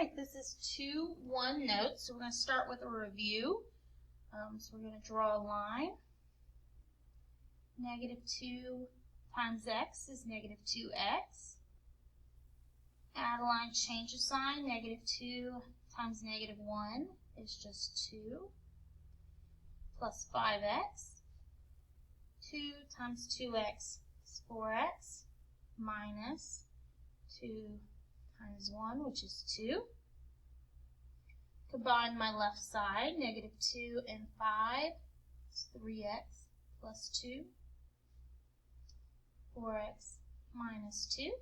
right, this is 2-1 notes. So we're going to start with a review. So we're going to draw a line. -2 times x is -2x. Add a line, change the sign. -2 times -1 is just 2. Plus 5x. 2 times 2x is 4x. Minus 2 times 1, which is 2. Combine my left side, -2 and 5 is 3x plus 2. 4x minus 2.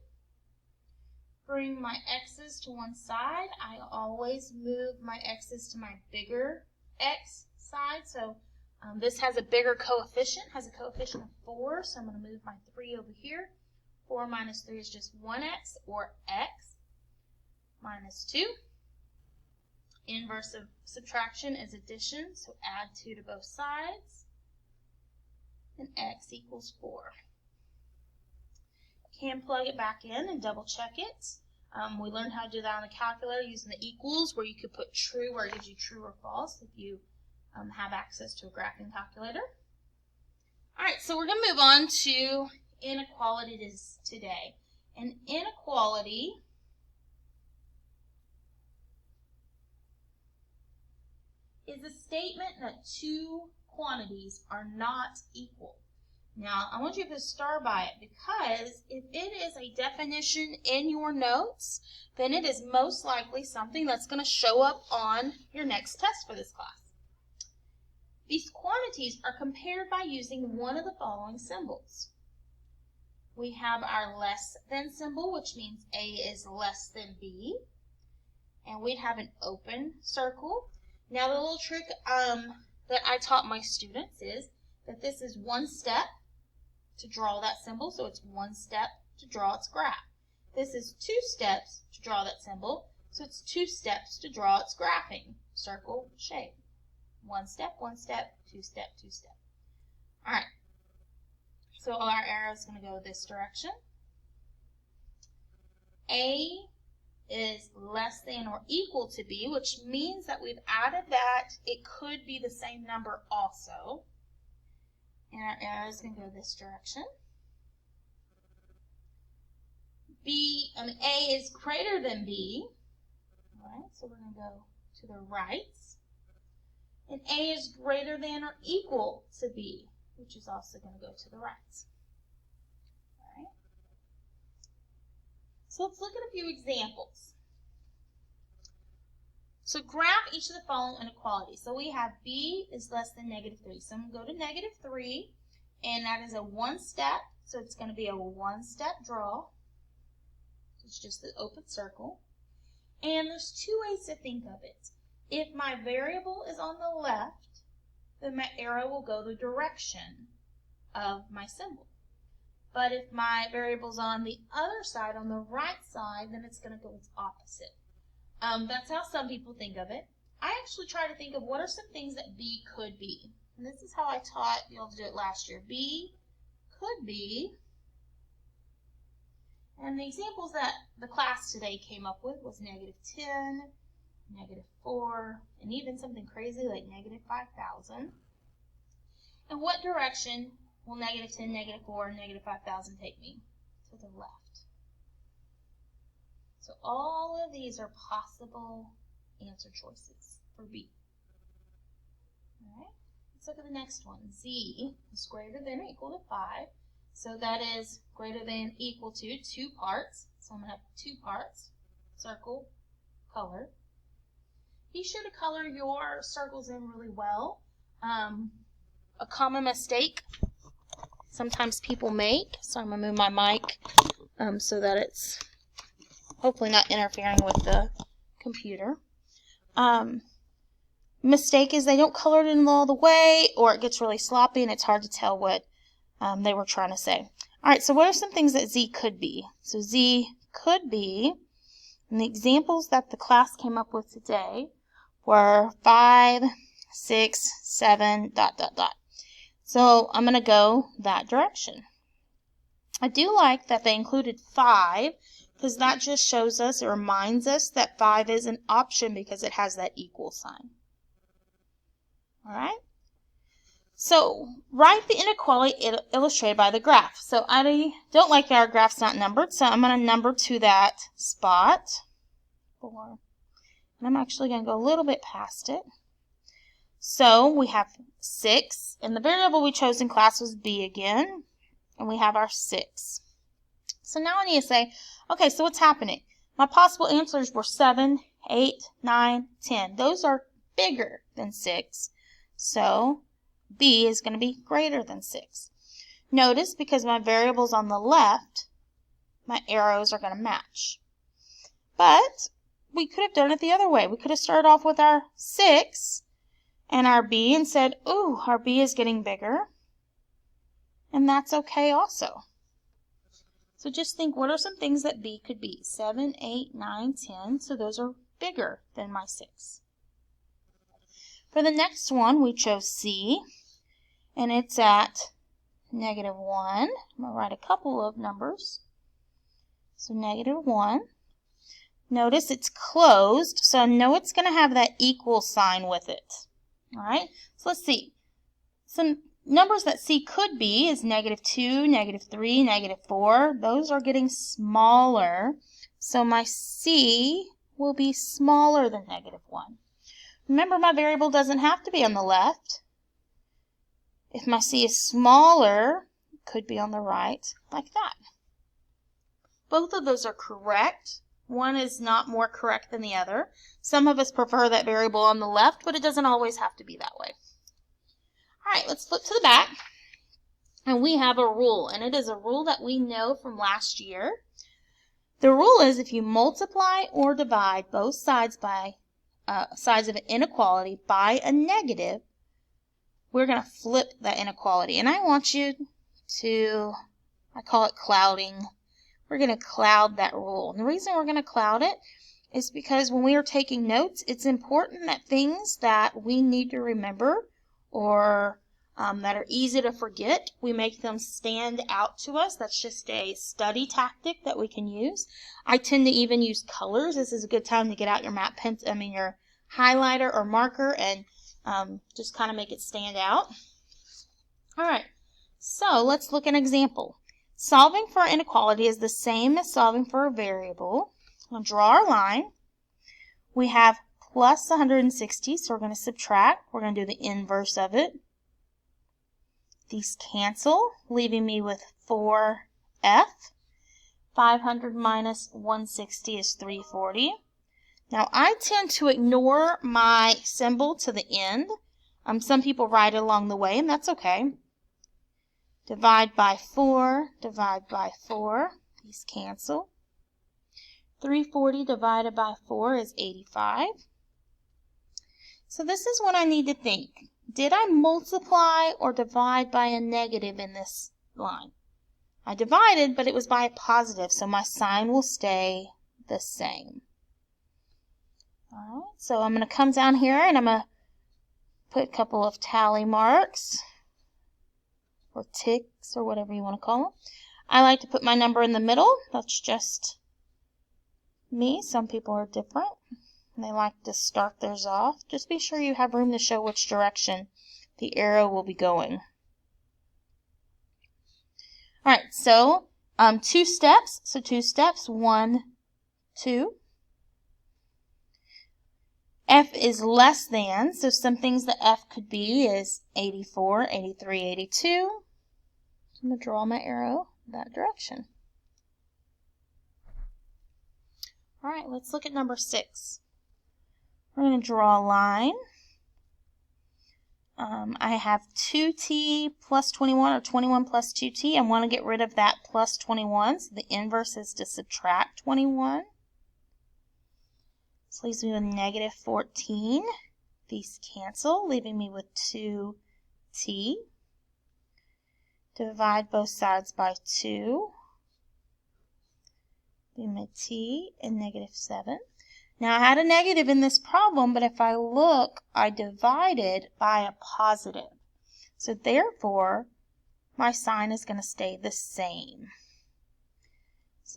Bring my x's to one side. I always move my x's to my bigger x side. So this has a bigger coefficient, has a coefficient of 4. So I'm going to move my 3 over here. 4 minus 3 is just 1x, or x minus 2. Inverse of subtraction is addition, so add 2 to both sides. And x equals 4. Can plug it back in and double check it. We learned how to do that on the calculator using the equals, where you could put true where it gives you true or false if you have access to a graphing calculator. All right, so we're going to move on to inequality today. An inequality is a statement that two quantities are not equal. Now, I want you to put a star by it, because if it is a definition in your notes, then it is most likely something that's going to show up on your next test for this class. These quantities are compared by using one of the following symbols. We have our less than symbol, which means A is less than B. And we'd have an open circle. Now, the little trick that I taught my students is that this is one step to draw that symbol, so it's one step to draw its graph. This is 2 steps to draw that symbol, so it's 2 steps to draw its graphing circle shape. 1 step, 2 step, 2 step. All right, so our arrow is going to go this direction. A is less than or equal to B, which means that we've added that it could be the same number also. And our arrow is going to go this direction. A is greater than B. All right, so we're going to go to the right. And A is greater than or equal to B, which is also going to go to the right. All right. So let's look at a few examples. So graph each of the following inequalities. So we have B is less than -3. So I'm going to go to -3, and that is a 1 step. So it's going to be a 1-step draw. It's just the open circle. And there's 2 ways to think of it. If my variable is on the left, then my arrow will go the direction of my symbol. But if my variable is on the other side, on the right side, then it's going to go its opposite. That's how some people think of it. I actually try to think of what are some things that B could be. And this is how I taught you all to do it last year. B could be, and the examples that the class today came up with was -10, -4, and even something crazy like -5,000. And what direction will -10, -4, and -5,000 take me? To the left. So all of these are possible answer choices for B. All right, let's look at the next one. Z is greater than or equal to 5. So that is greater than or equal to 2 parts. So I'm going to have 2 parts, circle, color. Be sure to color your circles in really well. A common mistake sometimes people make, so I'm going to move my mic so that it's hopefully not interfering with the computer. Mistake is they don't color it in all the way, or it gets really sloppy and it's hard to tell what they were trying to say. All right, so what are some things that Z could be? So Z could be, and the examples that the class came up with today were 5, 6, 7, ... So I'm going to go that direction. I do like that they included 5 because that just shows us, it reminds us that 5 is an option because it has that equal sign. All right? So write the inequality illustrated by the graph. So I don't like our graph's not numbered, so I'm going to number to that spot. 4. And I'm actually going to go a little bit past it. So we have 6, and the variable we chose in class was b again, and we have our 6. So now I need to say, okay, so what's happening? My possible answers were 7, 8, 9, 10. Those are bigger than 6, so b is going to be greater than 6. Notice, because my variable's on the left, my arrows are going to match. But we could have done it the other way. We could have started off with our 6 and our b and said, ooh, our b is getting bigger. And that's okay also. So just think, what are some things that b could be? 7, 8, 9, 10. So those are bigger than my 6. For the next one, we chose c, and it's at -1. I'm going to write a couple of numbers. So -1. Notice it's closed, so I know it's going to have that equal sign with it. All right, so let's see. Some numbers that c could be is -2, -3, -4. Those are getting smaller, so my c will be smaller than -1. Remember, my variable doesn't have to be on the left. If my c is smaller, it could be on the right, like that. Both of those are correct. One is not more correct than the other. Some of us prefer that variable on the left, but it doesn't always have to be that way. All right, let's flip to the back. And we have a rule, and it is a rule that we know from last year. The rule is if you multiply or divide both sides by sides of an inequality by a negative, we're going to flip that inequality. And I want you to, I call it clouding. We're going to cloud that rule. And the reason we're going to cloud it is because when we are taking notes, it's important that things that we need to remember or that are easy to forget, we make them stand out to us. That's just a study tactic that we can use. I tend to even use colors. This is a good time to get out your your highlighter or marker and just kind of make it stand out. All right, so let's look at an example. Solving for an inequality is the same as solving for a variable. We'll draw our line. We have plus 160, so we're going to subtract. We're going to do the inverse of it. These cancel, leaving me with 4f. 500 minus 160 is 340. Now, I tend to ignore my symbol to the end. Some people write it along the way, and that's okay. Divide by 4, divide by 4. These cancel. 340 divided by 4 is 85. So this is what I need to think. Did I multiply or divide by a negative in this line? I divided, but it was by a positive, so my sign will stay the same. All right, so I'm going to come down here and I'm going to put a couple of tally marks or ticks or whatever you want to call them. I like to put my number in the middle. That's just me. Some people are different. And they like to start theirs off. Just be sure you have room to show which direction the arrow will be going. All right, so 2 steps. So 2 steps, 1, 2. F is less than, so some things that F could be is 84, 83, 82. I'm going to draw my arrow that direction. All right, let's look at number 6. We're going to draw a line. I have 2t plus 21 or 21 plus 2t. I want to get rid of that plus 21, so the inverse is to subtract 21. This leaves me with negative 14. These cancel, leaving me with 2t. Divide both sides by 2. Leave me t and negative 7. Now I had a negative in this problem, but if I look, I divided by a positive. So therefore, my sign is going to stay the same.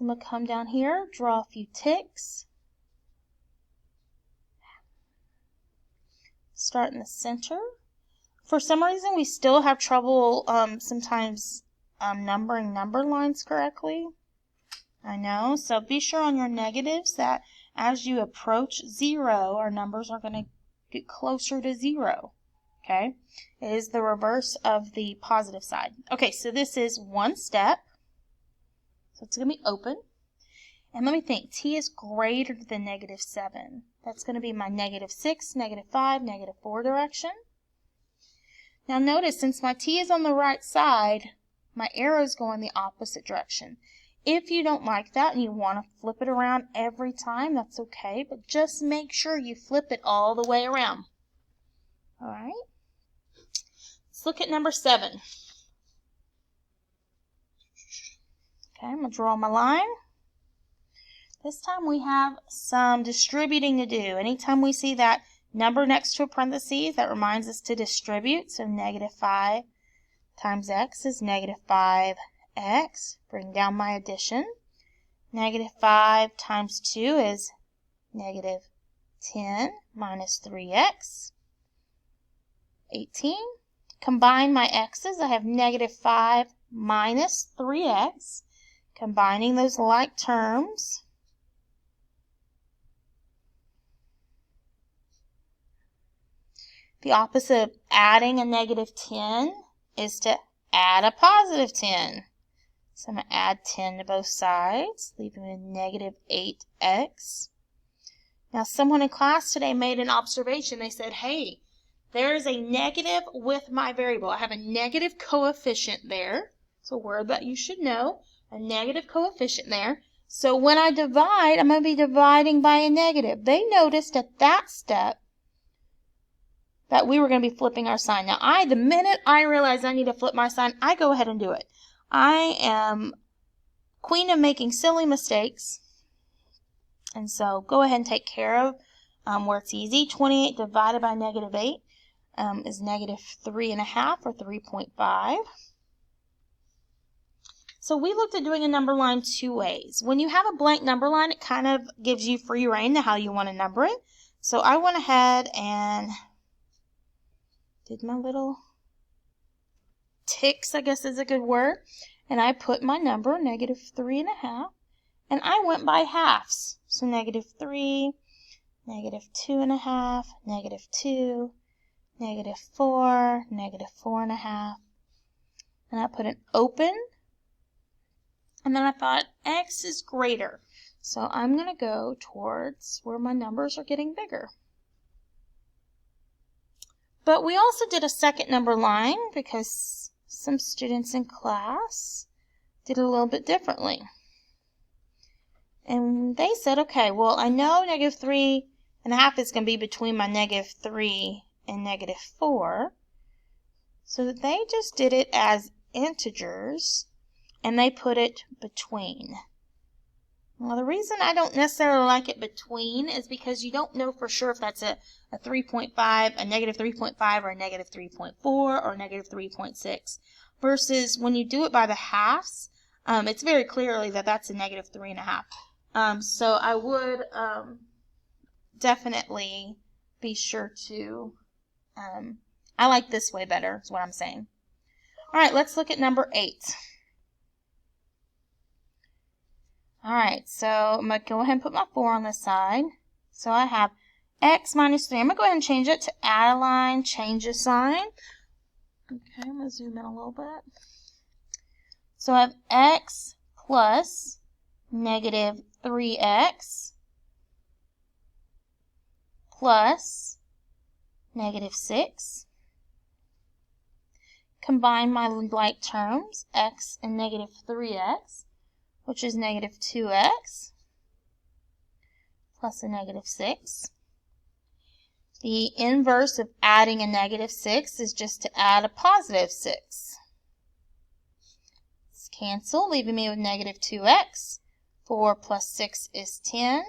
So I'm going to come down here, draw a few ticks. Start in the center. For some reason, we still have trouble sometimes numbering number lines correctly. I know. So be sure on your negatives that as you approach 0, our numbers are going to get closer to 0. Okay? It is the reverse of the positive side. Okay, so this is one step. So it's going to be open. And let me think. T is greater than -7. That's going to be my -6, -5, -4 direction. Now notice, since my T is on the right side, my arrows go in the opposite direction. If you don't like that and you want to flip it around every time, that's okay, but just make sure you flip it all the way around. All right? Let's look at number 7. Okay, I'm going to draw my line. This time we have some distributing to do. Anytime we see that number next to a parentheses, that reminds us to distribute. So -5 times x is -5x. Bring down my addition. -5 times 2 is -10 minus 3x. 18. Combine my x's. I have -5 minus 3x. Combining those like terms. The opposite of adding a -10 is to add a +10. So I'm going to add 10 to both sides, leaving me with -8x. Now someone in class today made an observation. They said, hey, there is a negative with my variable. I have a negative coefficient there. It's a word that you should know. A negative coefficient there. So when I divide, I'm going to be dividing by a negative. They noticed at that step that we were going to be flipping our sign. Now, the minute I realize I need to flip my sign, I go ahead and do it. I am queen of making silly mistakes. And so go ahead and take care of where it's easy. 28 divided by -8 is -3.5 or 3.5. So we looked at doing a number line 2 ways. When you have a blank number line, it kind of gives you free rein to how you want to number it. So I went ahead and did my little ticks, I guess is a good word, and I put my number, -3.5, and I went by halves. So -3, -2.5, -2, -4, -4.5, and I put an open, and then I thought x is greater, so I'm going to go towards where my numbers are getting bigger. But we also did a second number line because some students in class did it a little bit differently. And they said, okay, well, I know -3.5 is going to be between my -3 and -4. So they just did it as integers, and they put it between. Well, the reason I don't necessarily like it between is because you don't know for sure if that's a 3.5, a -3.5, or a -3.4, or -3.6. Versus when you do it by the halves, it's very clearly that that's a -3.5. So I would definitely be sure to, I like this way better, is what I'm saying. All right, let's look at number 8. All right, so I'm going to go ahead and put my 4 on this side. So I have x minus 3. I'm going to go ahead and change it to add a line, change a sign. Okay, I'm going to zoom in a little bit. So I have x plus -3x plus -6. Combine my like terms, x and -3x. Which is -2x plus a -6. The inverse of adding a -6 is just to add a +6. Let's cancel, leaving me with -2x. 4 plus 6 is 10.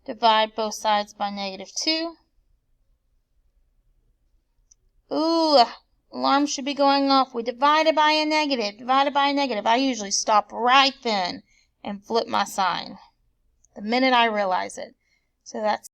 Divide both sides by -2. Ooh, alarm should be going off. We divided by a negative. I usually stop right then and flip my sign the minute I realize it. So that's